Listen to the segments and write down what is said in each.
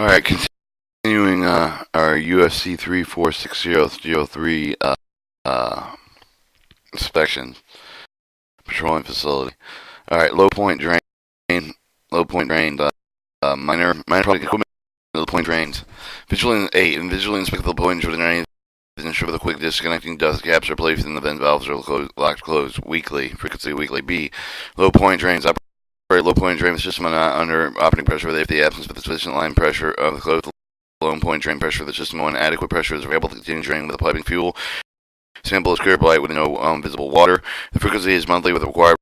All right, continuing our UFC 34603 inspection, petroleum facility. All right, low point drain, minor product equipment, low point drains. Visually inspect the point for the drains. Ensure the quick disconnecting dust caps are placed and the vent valves are locked closed weekly. Frequency weekly. B. Low point drains. Operate low point drain system under operating pressure if the absence of the sufficient line pressure of the closed low point drain pressure of the system when adequate pressure is available to continue drain with the piping fuel. Sample is clear light with no visible water. The frequency is monthly with the required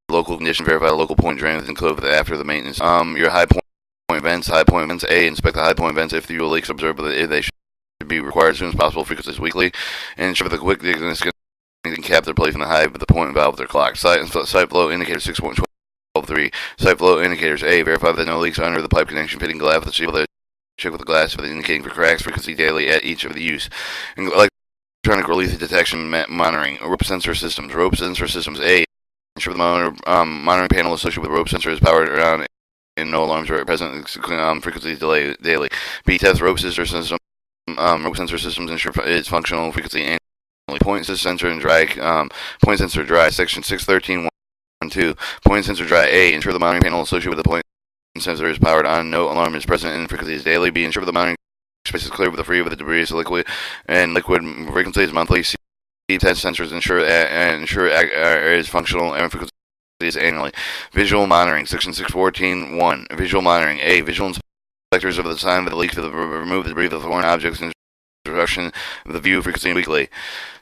local condition. Verify the local point drain within closed after the maintenance. Your high point vents. A. Inspect the high point vents if fuel leaks observed, but if they should be required as soon as possible. Frequencies weekly, and ensure the quick disconnecting caps are placed in the hive with the point valves are clocked. Site flow indicator 6.12.3. Site flow indicators. A. Verify that no leaks under the pipe connection fitting glass with the seal. Check with the glass for the indicating for cracks. Frequency daily at each of the use. Electronic release detection monitoring. Rope sensor systems. A. Ensure the monitoring panel associated with the rope sensor is powered on and no alarms are present. Frequency daily. B. Test rope sensor system. Rope sensor systems ensure its functional frequency annually. Point sensor and dry. Point sensor dry. Section 613.1.2. Point sensor dry. A. Ensure the monitoring panel associated with the point sensor is powered on. No alarm is present and frequency is daily. B. Ensure the monitoring space is clear with the free of the debris. So liquid frequency is monthly. C. Test sensors ensure is functional and frequency is annually. Visual monitoring. Section 614.1. Visual monitoring. A. Visual inspectors of the time of the leak to remove the debris of the foreign objects and introduction of the view frequency weekly.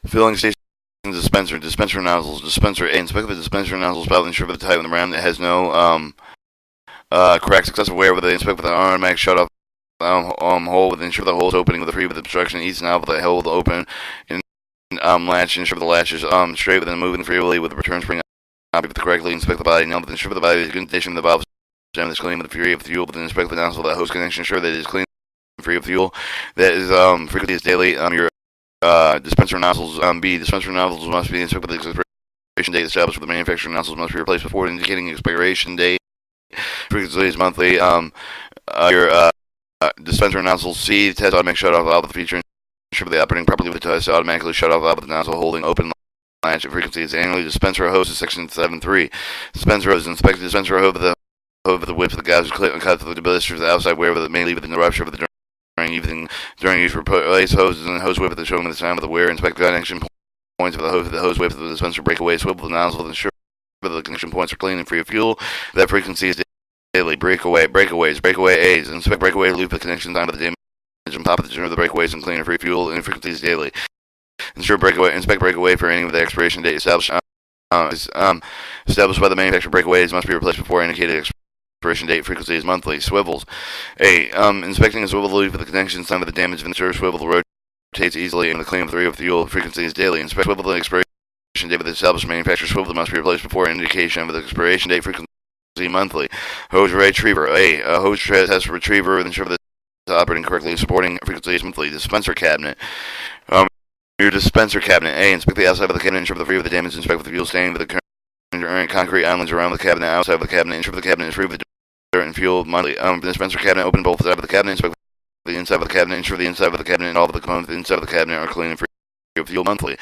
Filling station dispenser nozzles. Dispenser A. Inspect the dispenser nozzles spout and ensure the type of the ram that has no cracks excessive wear with the inspect with an automatic shut off hole with ensure the hole is opening with the free with obstruction. Each nozzle that hole open and latch ensure the latch is straight within moving freely with the return spring object correctly. Inspect the body. Now ensure the body is in good condition. The valve is clean with the free of fuel. But then inspect the nozzle that hose connection. Ensure that it is clean and free of fuel. That is frequency is daily. Your dispenser nozzles. B. Dispenser nozzles must be inspected with the expiration date established for the manufacturer. Nozzles must be replaced before indicating expiration date. Frequency is monthly. Your dispenser nozzles. C. Test automatic shut off valve with the feature. Ensure the operating properly with the test automatically shut off valve with the nozzle holding open. Latch frequency is annually. Dispenser hose is section 7.3. Dispenser hose. Inspect the dispenser hose with the width of the gas cut to the blisters the outside wear with it mainly within the rupture of the during use replace hoses and hose width showing the time of the wear. Inspect the connection points of the hose width of the dispenser breakaway. Swivel the nozzle to ensure the connection points are clean and free of fuel. That frequency is daily. Breakaway A's. Inspect breakaway loop the connection time of the damage and pop the the breakaways and clean and free fuel and frequency is daily. Inspect breakaway for any of the expiration date established by the manufacturer. Breakaways must be replaced before indicated expiration date. Frequency is monthly. Swivels. A. Inspecting a swivel loop for the connection time of the damage. Ensure swivel rotates easily and the clean of the fuel. Frequency is daily. Inspect swivel the expiration date with the established manufacturer. Swivel must be replaced before indication of the expiration date. Frequency monthly. Hose retriever. A. Hose test retriever and ensure that it's operating correctly. Supporting frequency is monthly. Dispenser cabinet. Your dispenser cabinet. A. Inspect the outside of the cabinet. Ensure the free of the damage. Inspect with the fuel stain with the current concrete islands around the cabinet. Outside of the cabinet. Ensure the cabinet is free of the dirt and fuel. Monthly. Dispenser cabinet. Open both sides of the cabinet. Inspect the inside of the cabinet. Ensure the inside of the cabinet and all of the components inside of the cabinet are clean and free of fuel. Monthly.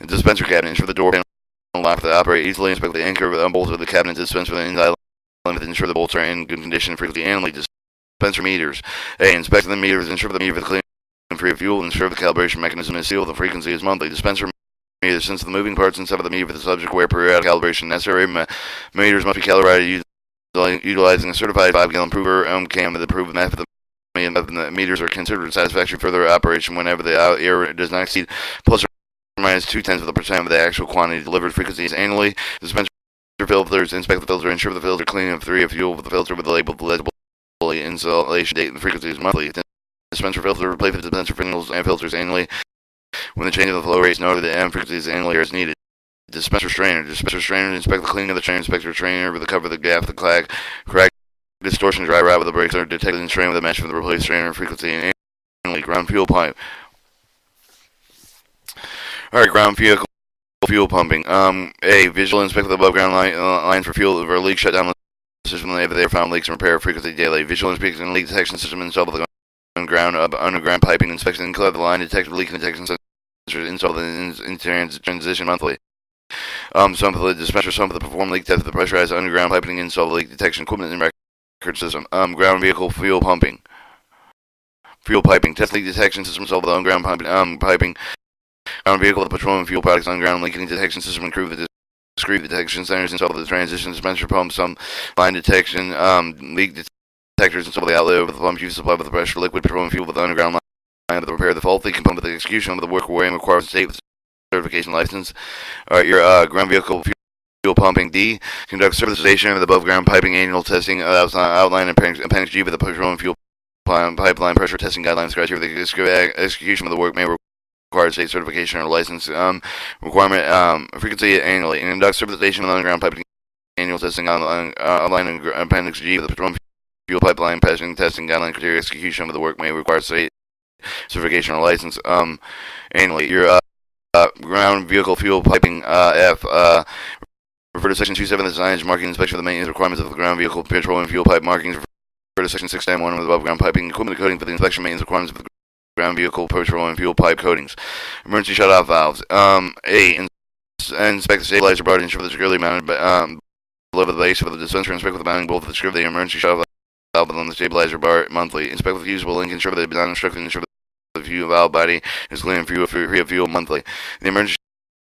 Dispenser cabinet. Ensure the door panel lock to operate easily. Inspect the anchor bolts of the cabinet. Dispenser the inside limit. Ensure the bolts are in good condition. Frequency annually. Dispenser meters. A. Inspect the meters. Ensure the meter is clean and free of fuel. Ensure the calibration mechanism is sealed. The frequency is monthly. Dispenser meters. Since the moving parts inside of the meter for the subject where periodic calibration necessary, meters must be calibrated utilizing a certified 5-gallon prover cam with approved method. The meters are considered satisfactory for their operation whenever the error does not exceed plus or minus 0.2% of the actual quantity delivered. Frequency is annually. Dispenser filters. Inspect the filter. Ensure the filter clean and free of fuel with the filter with the label legible installation date. The frequency is monthly. Dispenser filter. Replace the dispenser fittings and filters annually. When the change of the flow rate is noted, the M frequency is annually as needed. Dispenser strainer. Inspect the cleaning of the strainer. Inspector strainer with the cover, the gap, the crack, distortion, dry rot with the brakes are detected and strain with a mesh for the replaced strainer. Frequency and annually. Ground fuel pipe. Alright, ground fuel pumping. A. Visual inspect the above ground lines for fuel or leak. Shut down the system if they are found leaks and repair. Frequency daily. Visual inspection leak detection system installed with the underground piping inspection, include the line detector, leak detection sensors installed in transition monthly. Some of the dispenser, some of the perform leak test, the pressurized underground piping, install the leak detection equipment and record system. Ground vehicle fuel pumping. Fuel piping, test leak detection system, install the underground piping. Ground vehicle, the petroleum fuel products, underground leaking detection system, improve the discrete detection centers, install the transition dispenser pump, some line detection, leak detectors, install the outlet over the pump, use supply with the pressure liquid petroleum fuel with the underground line to repair the faulty component with the execution of the work where requires state certification license. All right, your ground vehicle fuel pumping. D, conduct servicization of the above ground piping annual testing, outline appendix G with the petroleum fuel pipeline pressure testing guidelines criteria. The execution of the work may require state certification or license requirement frequency annually. And conduct servicization of the underground piping annual testing outline appendix G with the petroleum fuel pipeline pressure testing guideline criteria. Execution of the work may require state certification or license annually. Your ground vehicle fuel piping F. Refer to section 2.7 of the design marking inspection of the maintenance requirements of the ground vehicle petroleum fuel pipe markings. Refer to section 6.1 of the above ground piping equipment coding for the inspection maintenance requirements of the ground vehicle petroleum fuel pipe coatings. Emergency shut-off valves. A. Inspect the stabilizer bar to ensure that securely mounted below the base of the dispenser. Inspect with the mounting bolt for the screw of the emergency shut-off valve on the stabilizer bar monthly. Inspect with the fusible link. Ensure that it is not obstructed. Ensure that the fuel valve body is clean and free of fuel monthly. The emergency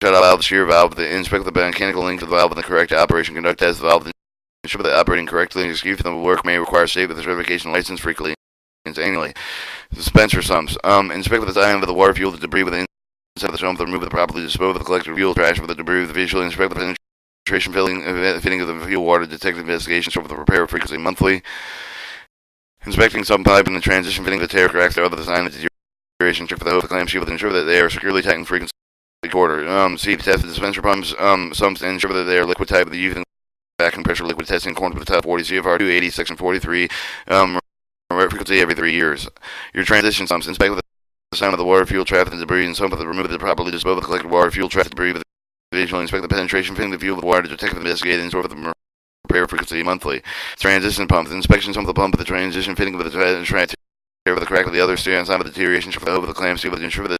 shut-off valve, shear valve, inspect the mechanical link of the valve in the correct operation. Conduct tests of the valve. Ensure that operating correctly. Execution of the work may require state with the certification license frequently annually. Dispenser sumps. Inspect with the design of the water fuel, the debris within inside of the sump, remove the properly dispose of the collected fuel trash with the debris of the visual. Inspect the penetration fitting of the fuel water detective investigation. Sort of the repair frequency monthly. Inspecting sump pipe and the transition fitting of the tear cracks or other design of the deterioration. Check for the hose, the clamp shield, ensure that they are securely tightened frequency quarter. C, test the dispenser pumps, sumps, and ensure that they are liquid type with the using vacuum pressure liquid testing according to the type 40 CFR 280 section 43 frequency every 3 years. Your transition sumps, inspect with the sound of the water fuel traffic and debris and sump with the remove the properly dispose of the collected water fuel traffic debris with the visually inspect the penetration fitting the fuel with water to detect and investigate and sort of the repair frequency monthly. Transition pumps, inspection sump of the pump with the transition fitting with the with the crack of the other stand sign of the deterioration for the hose with the clamp seal with ensure that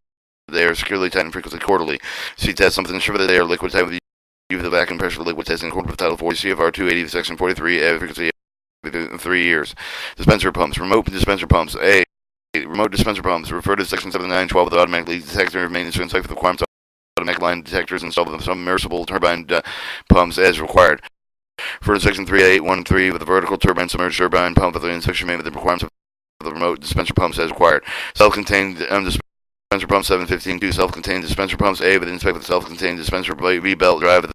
they are securely tightened frequently quarterly. C, test something ensure that they are liquid tight with the vacuum pressure liquid testing according to Title 40 CFR 280 section 43 frequency within 3 years. Dispenser pumps, remote dispenser pumps. A, remote dispenser pumps. Refer to section 7912 of the automatic leak detector maintenance to inspect the requirements of automatic line detectors installed with submersible turbine pumps as required. Refer to section 3813 with the vertical turbine submerged turbine pump with the inspection made with the requirements of the remote dispenser pumps as required. Self-contained dispenser pump 715-2 self-contained dispenser pumps. A, with inspect with self-contained dispenser V-belt drive with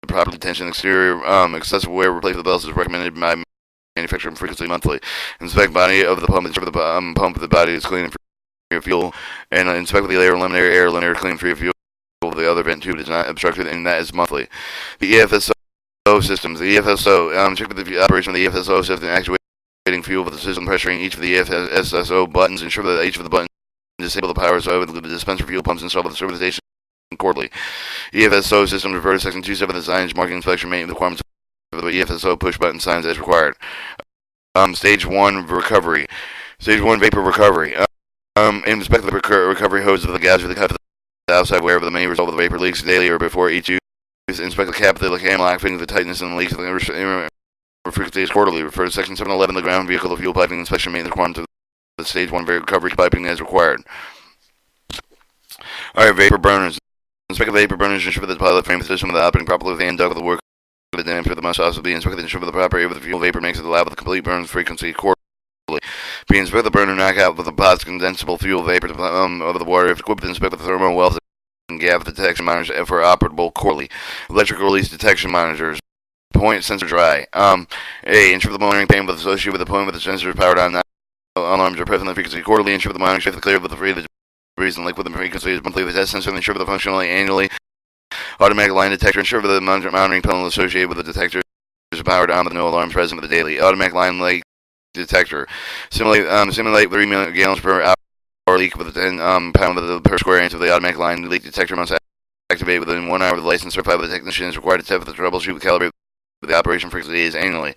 the proper tension exterior excessive wear replace the belts is recommended by manufacturer frequency monthly. Inspect body of the pump, ensure the pump of the body is clean and free of fuel, and inspect with the air eliminator clean free of fuel. The other vent tube is not obstructed, and that is monthly. The EFSO systems. The EFSO check with the operation of the EFSO system actuating fuel with the system pressuring each of the EFSO buttons. Ensure that each of the buttons disable the power so the dispenser fuel pumps installed with the servicization quarterly. EFSO system refer to section 2.7 of the signage marking inspection maintenance requirements of the EFSO push button signs as required. Stage 1 recovery. Stage 1 vapor recovery. Inspect the recovery hose of the gas with the cup of the outside wherever the main result of the vapor leaks daily or before each use. Inspect the cap of the cam lock fitting the tightness and the leaks of the frequency quarterly. Refer to section 711 of the ground vehicle fuel piping inspection maintenance requirements of the stage 1 recovery piping as required. Alright, vapor burners. Inspect the vapor burners, ensure that the pilot frame system of the operating properly with the end duct of the work of the damper. The must also be inspected to ensure that the proper area with the fuel vapor makes it allowed with the complete burn frequency quarterly. Be inspect the burner knockout with the pots condensable fuel vapor of the water. If equipped, inspect with the thermal wells and gap detection monitors for operable quarterly. Electrical release detection monitors. Point sensor dry. A, ensure the monitoring pane with associated with the point with the sensor is powered on. Alarms are present in the frequency quarterly. Ensure the monitoring shift clear with the free the debris and liquid the frequency is monthly. The test sensor ensure the functionally annually. Automatic line detector ensure the monitoring panel associated with the detector is powered on with no alarms present with the daily. Automatic line leak detector. Simulate 3 gallons per hour leak with a 10 pound per square inch of the automatic line leak detector must activate within 1 hour. The license certified by the technician is required to test with the troubleshoot calibrate with the operation frequency is annually.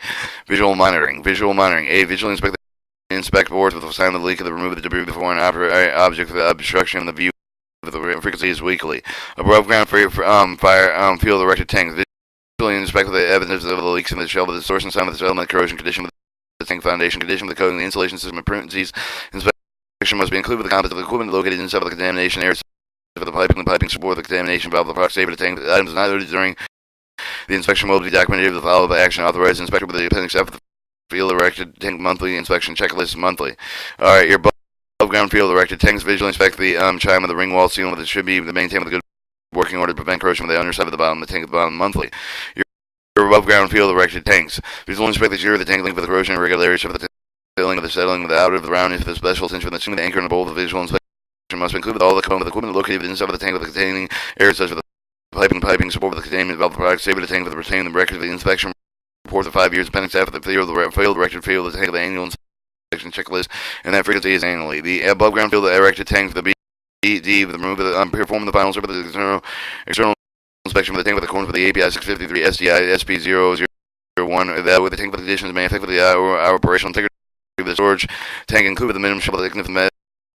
Visual monitoring. A, visually inspect inspect boards with the sign of the leak of the remove the debris before an object for the obstruction of the view of the frequency is weekly. Above ground fire field erected tanks. Visually inspect the evidence of the leaks in the shell of the source and sign of the settlement corrosion condition of the tank foundation condition of the coating, the insulation system, and parentheses. Inspection must be included with the contents of the equipment located inside of the contamination areas for the piping support the contamination valve of the product safe to tank. The items not noted during the inspection will be documented with the follow-up action authorized inspector with the appendix F of the field erected tank monthly inspection checklist monthly. Alright, your above ground field erected tanks visually inspect the chime of the ring wall seal that should be maintained with a good working order to prevent corrosion from the underside of the bottom of the tank at the bottom monthly. Your above ground field erected tanks visually inspect the shear of the tank link for the corrosion irregularities of the filling of the settling of the outer of the rounding for the special tension with the anchor and the bowl of the visual inspection must include with all the component of the equipment located inside of the tank with the containing areas such as the piping support with the containment valve the product safe to the tank with the retaining the record of the inspection report the 5 years appendix after the field erected field of the tank of the annual inspection checklist, and that frequency is annually. The above ground field erected tank for the BD with the removal of the performing the final survey of the external inspection for the tank with the corners for the API 653 SDI SP001 that with the tank with the conditions may affect our operational integrity of the storage tank include the minimum shovel thickness of the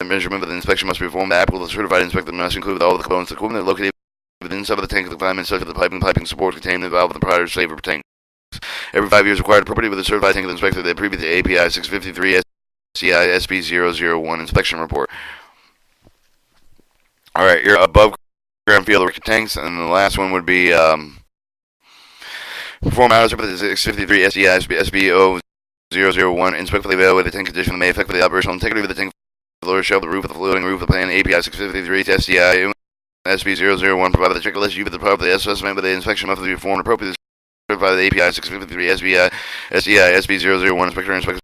measurement of the inspection must be performed. The applicable certified inspector must include all the components of the equipment located within inside of the tank of the confinement such as the piping support containment valve of the product saver tank. Every 5 years required appropriately with a certified tank of the inspector that previous the API 653 SCI SP001 inspection report. Alright, your above ground field erected tanks, and the last one would be perform hours of the 653 SCI SB001 inspect for the evaluated tank condition that may affect the operational integrity of the tank, the lower shelf, the roof of the floating roof of the plan, API 653 SCI SB001 provided the checklist you for the part of the assessment, but the inspection must be performed appropriately by the API 653 SBI SCI SB001 inspector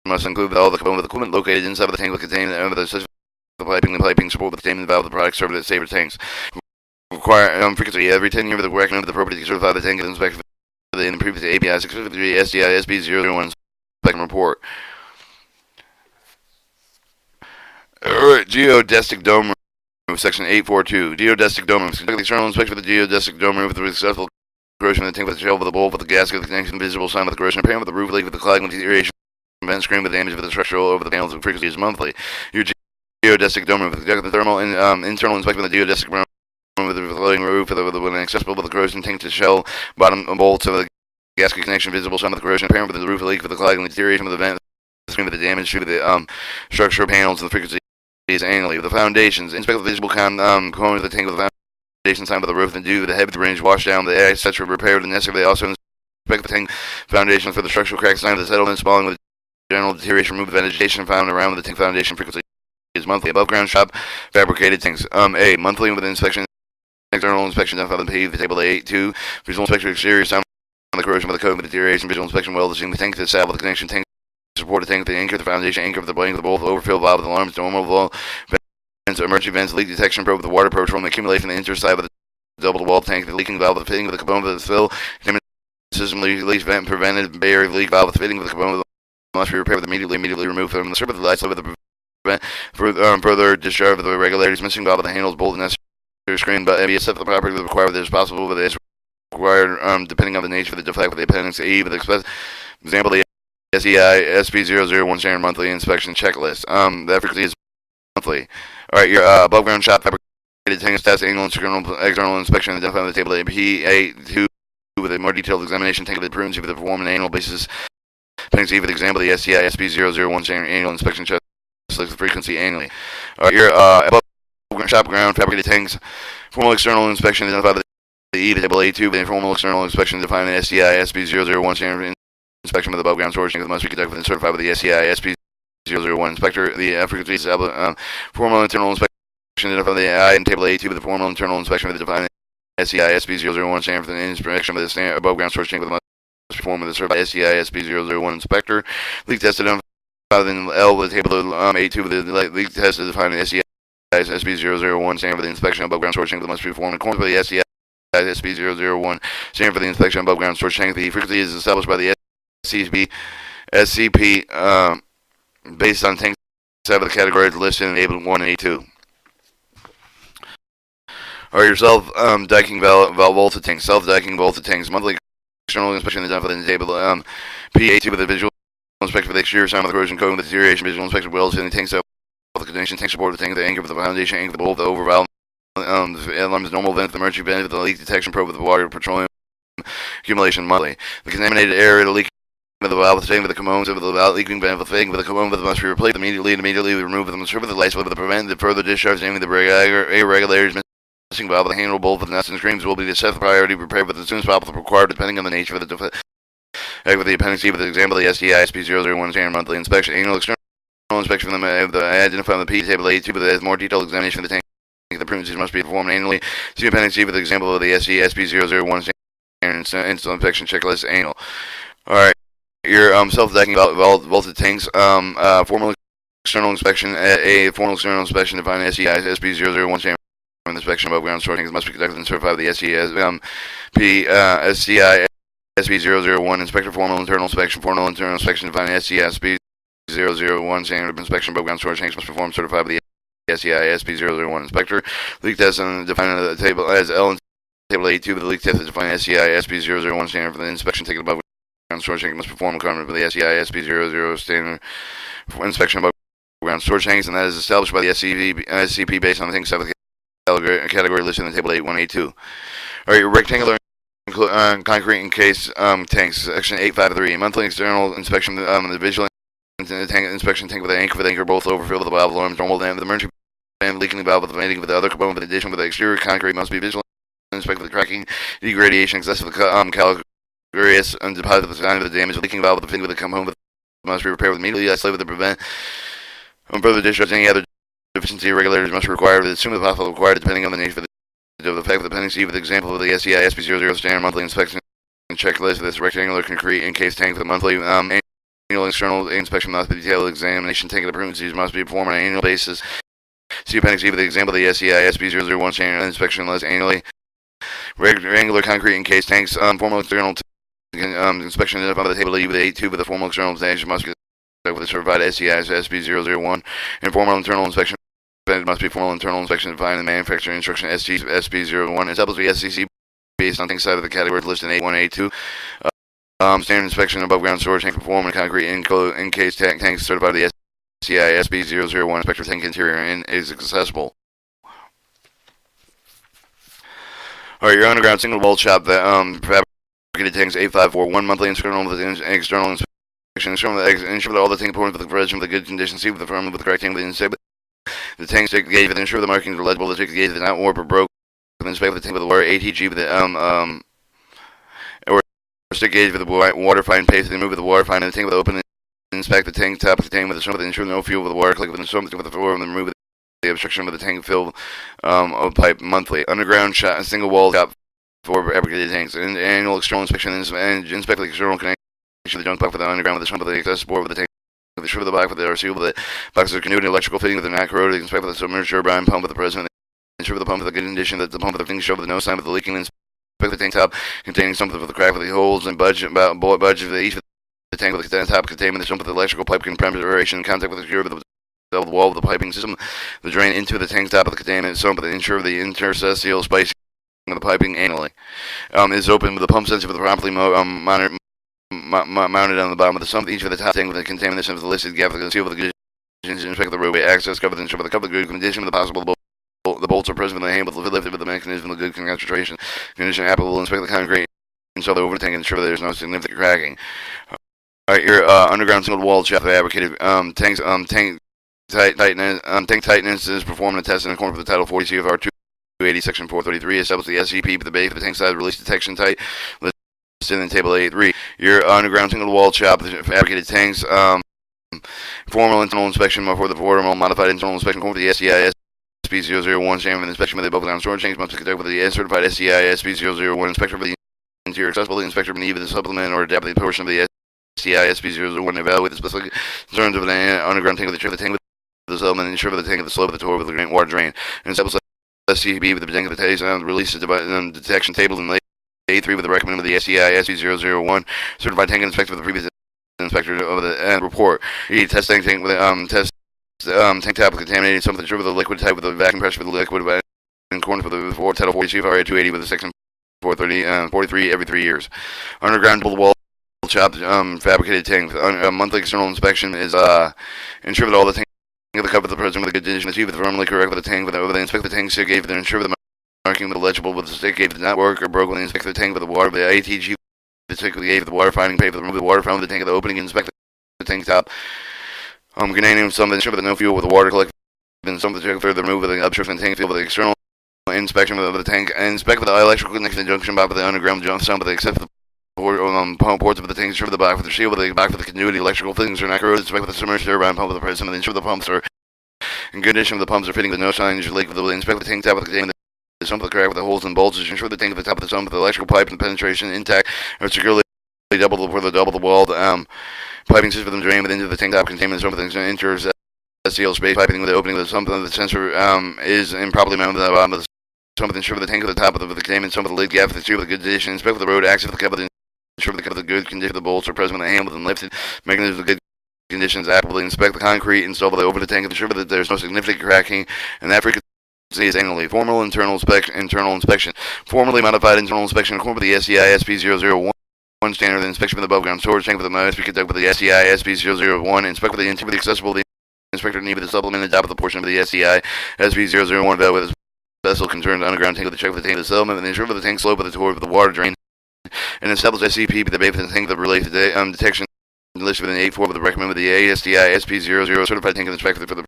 must include all the component of the equipment located inside of the tank that contain the piping support with the containment valve of the product served at saver tanks. Require frequency every 10 years with the recommended the property to certify the tank and inspect in the previous API 653 SCI SB001 inspection report. Geodesic dome roof, section 842. Geodesic dome roof. Conduct the external inspection for the geodesic dome roof with the successful corrosion of the tank with the shelf of the bowl with the gasket with the connection visible sign with the corrosion apparent with the roof leak with the clagging deterioration vent screen with damage of the structural over the panels of frequency is monthly. Your geodesic dome roof. Conduct the thermal and internal inspection of the geodesic dome with the floating roof with an accessible with the corrosion tank to shell bottom bolts of the gasket connection visible sign with the corrosion apparent with the roof leak with the clagging deterioration with the vent screen with the damage to the structural panels and the frequency annually. The foundations. Inspect the visible component of the tank with the foundation sign with the roof and do the heavy range wash down the etc. Repair the necessary. They also inspect the tank foundation for the structural cracks sign of the settlement spalling with general deterioration. Remove the vegetation found around the tank foundation frequency is monthly. Above ground shop fabricated tanks. A monthly with inspection. External inspection done by the table A2. Visual inspection exterior sign on the corrosion with the code with deterioration. Visual inspection well the tank to saddle with the connection tank. Support the tank, the anchor, the foundation, anchor of the blade, the bowl, the overfill valve, the alarms, normal valve, vents, emergency vents, leak detection probe, the water probe, from the accumulation, the interside of the double wall tank, the leaking valve, the fitting of the component of the fill, system leak vent, prevented barrier leak valve, the fitting of the component of the must be repaired with immediately removed from the strip of the lights with the prevent further discharge of the irregularities, missing valve of the handles, bolt, and necessary screen, but be set for the property required as possible, but it's required depending on the nature of the defect with the appendix E, with the example, the SEI SP001 standard monthly inspection checklist. That frequency is monthly. Alright, your above ground shop fabricated tank test annual external inspection identified on the table PA2 with a more detailed examination tank of the prunes with the perform an annual basis. Appendix E with example the SEI SP001 standard annual inspection checklist with frequency annually. Alright, your above shop ground fabricated tanks formal external inspection identified the E, the table A2 with informal external inspection defined the SEI SP001 standard inspection with above ground storage tank that must be conducted and certified with the SCI SP001 inspector. The frequency is formal internal inspection identified the I and table A2 with the formal internal inspection with the defined SCI SP001 standard for the inspection with the standard above ground storage tank with the must be performed with the certified SCI SP001 inspector. Leak test identified in L with the table A2 with the leak test defined the SCI SP001 standard for the inspection above ground storage tank that must be performed in accordance with the SCI SP001 standard for the inspection above ground storage tank. The frequency is established by the SCP based on tanks of the categories listed in A1 and A2. Or your self-diking vaulted tanks. Self-diking vaulted tanks. Monthly external inspection identified in the table PA2 with the visual inspection for the exterior sign of the corrosion coating with deterioration. Visual inspection of welds in the tank cell. The condition tank support the tank, the anchor for the foundation, anchor the bolt, the over valve. The alarm is normal vent, the emergency vent, the leak detection probe with the water, petroleum accumulation monthly. The contaminated area, the leak of the valve, the tank with the components of the valve, leaking vent, the thing with the component must be replaced immediately remove them, serve with the lights, with the prevent the further discharge, namely the irregularities, missing valve, the handle, bolt, the nuts and screens will be the set priority prepared with as soon as possible required, depending on the nature of the with the appendix C, with the example of the STI SP001 standard monthly inspection, annual external inspection from the identify the P table A2, but has more detailed examination of the tank. The prudencies must be performed annually. See appendix C with the example of the SE SP001 standard install inspection checklist annual. All right, your self-decking vaulted tanks. Formal external inspection. A formal external inspection defined SEI SP001 standard inspection above ground store tanks must be conducted and certified by the SCI SP001 inspector. Formal internal inspection. Formal internal inspection defined SCI SP001 standard inspection above ground storage tanks must perform certified by the SCI SP001 inspector. Leak test and defined the table as L in table A2 with the leak test is defined SCI SP001 standard for the inspection taken above ground storage tank must perform according to the SCI SP00 standard for inspection above ground storage tanks, and that is established by the SCP based on the tank size category listed in the table A1 A2. All right, rectangular concrete encased tanks, section 853. Monthly external inspection the visual tank inspection tank with the anchor both overfill with the valve alarms, normal dam, the emergency dam, leaking the valve with the venting with the other component. In addition, with the exterior concrete must be visually inspected for the cracking, degradation, excessive calcareous, and deposit the sign of the damage. Leaking valve with the venting with the component must be repaired immediately. Isolated with the prevent further discharge. Any other deficiency irregularities must be required as soon as possible required, depending on the nature of the fact of the dependency. With the example of the SCI SP00 standard monthly inspection checklist of this rectangular concrete encased tank for the monthly annual external inspection must be detailed. Examination taken of prudencies must be performed on an annual basis. See appendix E with the example of the SCI SP001 standard inspection list annually. Rectangular concrete encased tanks. Formal external inspection identified by the table E with the A2 with the formal external inspection must be with the certified SCI SP001. And formal internal inspection must be formal internal inspection defined in the manufacturing instruction SP01. Established by the SCC based on tank side of the category listed in A1 A2. Standard inspection above ground storage tank performed in concrete encased tanks certified by the SCI SP001 inspector tank interior and is accessible. Alright, your underground single wall shop that fabricated tanks 8541 monthly external inspection. Ensure that all the tank components with the provision with a good condition. See with the firm with the correct tank with the tank stick gauge with ensure the markings are legible. The stick gauge is not warped or broke. Inspect with the tank with the wire ATG with the stick gauge with the water fine paste. Then move with the water fine in the tank with the open. Inspect the tank top of the tank with the stump with ensure no fuel with the water. Click with the stump with the floor and then remove the obstruction with the tank fill of pipe monthly. Underground shop, single wall shop for fabricated tanks. Annual external inspection and inspect the external connection of the junk pipe with the underground with the stump with the access board with the tank. With the shroud of the back with the RC with the boxes of canoe and electrical fitting with the not corroded. Inspect with the submerged turbine pump with the president. Ensure the pump with a good condition that the pump with the thing show with the no sign with the leaking. Inspect the tank top containing something with the crack with the holes and budge of each of the tank with the top containing the stump with the electrical pipe preparation in contact with the secure with the wall of the piping system. The drain into the tank top of the containment sump with the ensure the interstitial spacing of the piping annually is open with the pump sensor with the properly mounted on the bottom of the sump. Each of the top tank with the contamination of the listed gap with the seal with the condition. Inspect the roadway access cover the ensure with the cover the good condition with the possible the bolts are present with the handle lifted with the mechanism of the good concentration condition applicable. Inspect the concrete install the over tank and ensure that there is no significant cracking. Alright, your underground single wall shaft fabricated tanks tank tightness is performed and tested in accordance with the Title 40 CFR 280 Section 433. Establish the SCP for the base for the tank side release detection tight listed in Table A3. Your underground single wall shop fabricated tanks formal internal inspection for the formal modified internal inspection according to the SCI SP001 standard inspection of the above ground storage tanks must be conducted with the certified SCI SP001 inspector for the interior accessibility inspector may either supplement or adapt the portion of the SCI SP001 evaluate the specific concerns of the underground tank with the tank with the element and ensure for the tank of the slope of the tour with the water drain and establish SCP with the tank of the tank and release the detection tables and A3 with the recommendation of the SCI SP001 certified tank inspector with the previous inspector of the report. Test tank with the tank top with contaminated something sure with the liquid type with the vacuum pressure for the liquid in accordance with the Title 40 CFR 280 with the Section 430 43 every 3 years. Underground double wall chopped fabricated tank. A monthly external inspection is ensure that all the tank of the cover the present with a good condition, achieve it firmly correct with the tank. With the inspect the tank stick, gave the ensure the marking with legible with the stick gave did not work or broke when they inspect the tank with the water. The ATG the stick gave the water finding pay for the remove the water from the tank of the opening, inspect the tank top. Containing some ensure that no fuel with the water collected and some of the check through the remove of the upshift and tank field with the external inspection of the tank and inspect with the electrical connection junction box with the underground jump some, but they accept the ports of the tank, ensure the back for the shield, with the back for the continuity, electrical fittings are not corroded, inspect with the submerged turbine pump with the press, and ensure the pumps are in good condition. The pumps are fitting with no signs leak with the inspect with the tank top with the container, the sump with the crack with the holes and bolts, ensure the tank at the top of the sump with the electrical pipe and the penetration intact, or securely double the wall, piping system for them drain into the tank top containment sump with the enters SCL space piping with the opening of the sump of the sensor is improperly mounted at the bottom of the sump with the ensure the tank at the top of the containment sump with the lid gap for the tube with a good condition, inspect with the road axis with the cover the ensure the cover the good condition of the bolts are present when the handle and lifted, mechanism of good conditions actively inspect the concrete install over the tank and ensure that there's no significant cracking, and that frequency is annually. Formal internal inspection. Formally modified internal inspection according to the SCI SP001 standard. The inspection of the above ground storage tank with the must be conducted with the SCI SP001. Inspect with the interior with the accessible. The inspector need to supplement the top of the portion of the SCI SP001 valve with a vessel concerned underground tank with the check for the tank of the settlement and ensure for the tank slope of the tour of the water drain and establish SCP the bait for the tank that relates to detection listed within 8.4 with the recommend with the ASDI SP00 certified tank inspector for the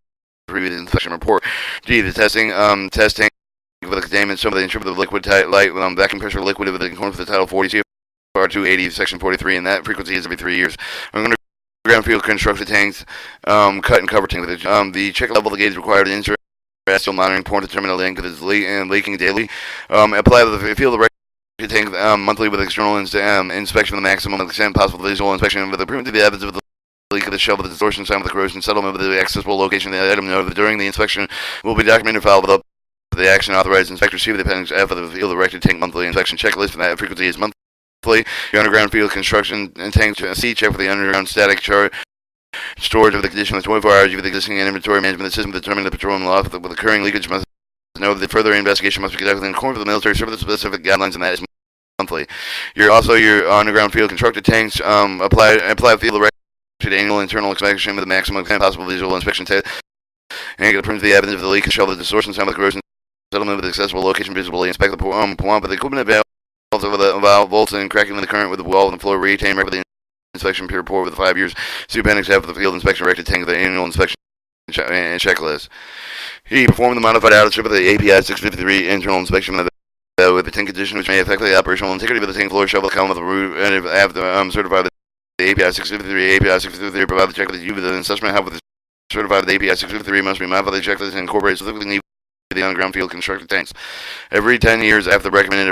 previous inspection report. G, the testing with the containment, some of the ensure the liquid light vacuum pressure liquid with the accordance with the Title 40 CFR 280 Section 43, and that frequency is every 3 years. Underground field construction tanks, cut and cover tank. The check level of the gauge required to insert still monitoring point to determine the length of leaking daily. Apply the field of tank monthly with external inspection of the maximum extent possible visual inspection with the proof to the evidence of the leak of the shell with the distortion sign with the corrosion settlement with the accessible location of the item noted during the inspection will be documented filed with the action authorized inspector see with the appendix F of the field erected tank monthly inspection checklist for that frequency is monthly. Your underground field construction and tank C check for the underground static chart storage of the condition with 24 hours of the existing inventory management system determining the petroleum law with occurring leakage must know that further investigation must be conducted in accordance with the military service specific guidelines, and that is monthly. Your underground field constructed tanks apply field erected annual internal inspection with the maximum extent possible visual inspection test and get print the evidence of the leak and show the distortion sound with corrosion settlement with accessible location visibly inspect the pump with the equipment valves over the valve bolts and cracking with the current with the wall and the floor retain with the inspection peer report with the 5 years. See appendix F of the field inspection erected tank of the annual inspection and checklist. He performed the modified outage of the API 653 internal inspection of with the tank condition which may affect the operational integrity of the tank floor shovel column with the root and have certified the API 653 provide the check with the U with the assessment have with the certified the API 653 must be modified the checklist and incorporate specifically the underground field constructed tanks. Every 10 years after the recommended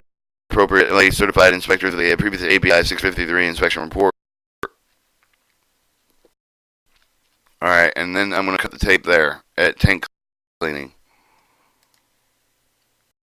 appropriately certified inspectors of the previous API 653 inspection report. Alright, and then I'm going to cut the tape there at tank cleaning.